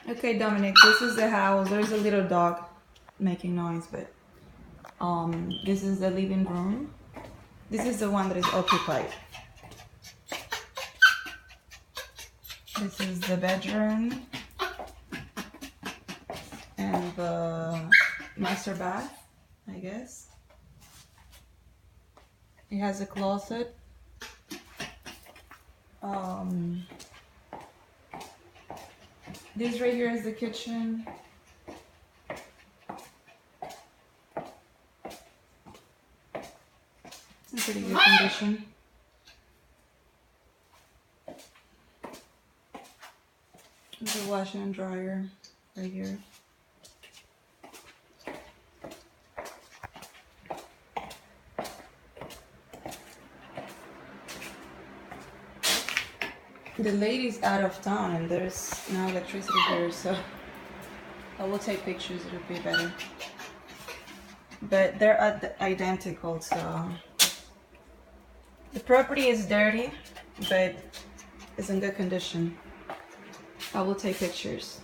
Okay, Dominic, this is the house. There's a little dog making noise, but this is the living room. This is the one that is occupied. This is the bedroom and the master bath, I guess. It has a closet. This right here is the kitchen. It's in pretty good condition. There's a washer and dryer right here. The lady's out of town and there's no electricity here, so I will take pictures, it'll be better. But they're identical, so the property is dirty, but it's in good condition. I will take pictures.